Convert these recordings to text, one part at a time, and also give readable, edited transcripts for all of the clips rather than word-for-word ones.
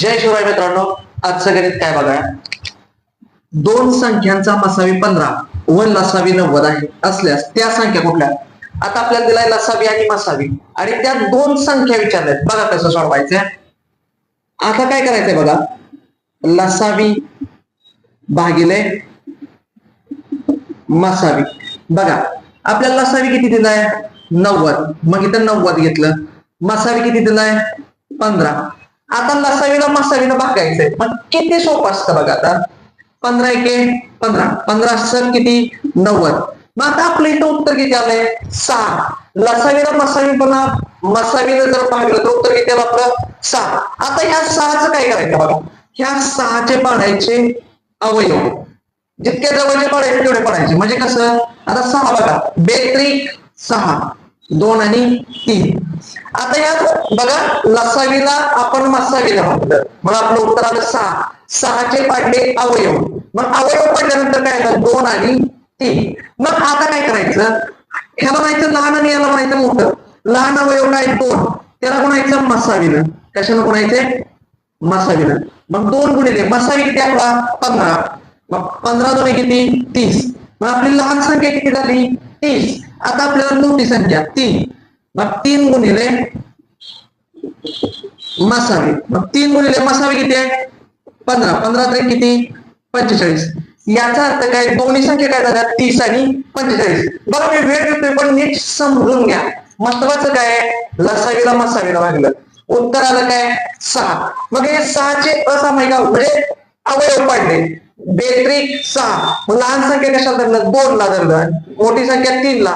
जय शिवराय मित्रांनो, आजचं गणित काय बघा. दोन संख्यांचा मसावी 15 व लसावी 90 आहे असल्यास त्या संख्या कुठल्या. आता आपल्याला दिलाय लसावी आणि मसावी आणि त्या दोन संख्या विचारल्यात. बघा कसं सोडवायचं. आता काय करायचंय बघा, लसावी भागिले मसावी. बघा आपल्याला लसावी किती दिलाय 90, मग इथं 90 घेतलं. मसावी किती दिलाय 15. आता लसावीला मसावीला भागायचंय, मग किती सोपं असतं बघा. आता 15 एके 15, 15 सर किती 90. मग आता आपलं इथं उत्तर किती आलंय 6. लसावीला मसावी पण मसावीला जर भागलं तर उत्तर किती आलं आपलं 6. आता ह्या 6चं काय करायचं बघा, ह्या 6चे पाडायचे अवयव जितके जवळचे पाडायचे तेवढे पाडायचे. म्हणजे कसं, आता 6 बघा, बेत्रिक 6, 2 आणि 3. आता यात बघा लसावीला आपण मसावीला भागलं, मग आपलं उत्तर आलं 6. 6चे पाडले अवयव, मग अवयव पडल्यानंतर काय झालं 2 आणि 3. मग आता काय करायचं, ह्याला म्हणायचं लहान आणि याला म्हणायचं मोठं. लहान अवयव काय 2, त्याला म्हणायचं मसावीनं. कशाला म्हणायचे मसावीनं. मग 2 गुणिले मसावी किती आपला 15, मग 15 दोन्ही किती 30. मग आपली लहान संख्या किती झाली 30. आता आपल्याला मोठी संख्या 3, मग 3 गुणिले मसावी. मग 3 गुणिले मसावी किती आहे 15, 15 तरी किती 45. याचा अर्थ काय, दोन्ही संख्या काय झाल्या 30 आणि 45. बघा मी वेळ देतोय पण नीट समजून घ्या. महत्वाचं काय, लसावीला मसावीला भागलं, उत्तर आलं काय 6. मग हे 6चे असामायिक म्हणजे अवयव पाडले. बेत्रिक 6, मग लहान संख्या कशाला धरलं 2 ला धरलं, मोठी संख्या 3 ला.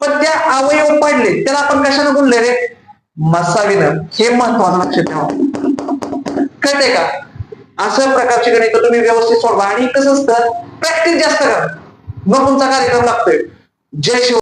पण त्या अवयव पाडले त्याला आपण कशाला गुणले रे मसावीनं. हे महत्वाचं लक्षात ठेवा. कळते का. अशा प्रकारचे गणित तुम्ही व्यवस्थित सोडवा आणि कसं असतं प्रॅक्टिस जास्त करा, मग तुमचा कार्यक्रम लागतोय. जय शिव.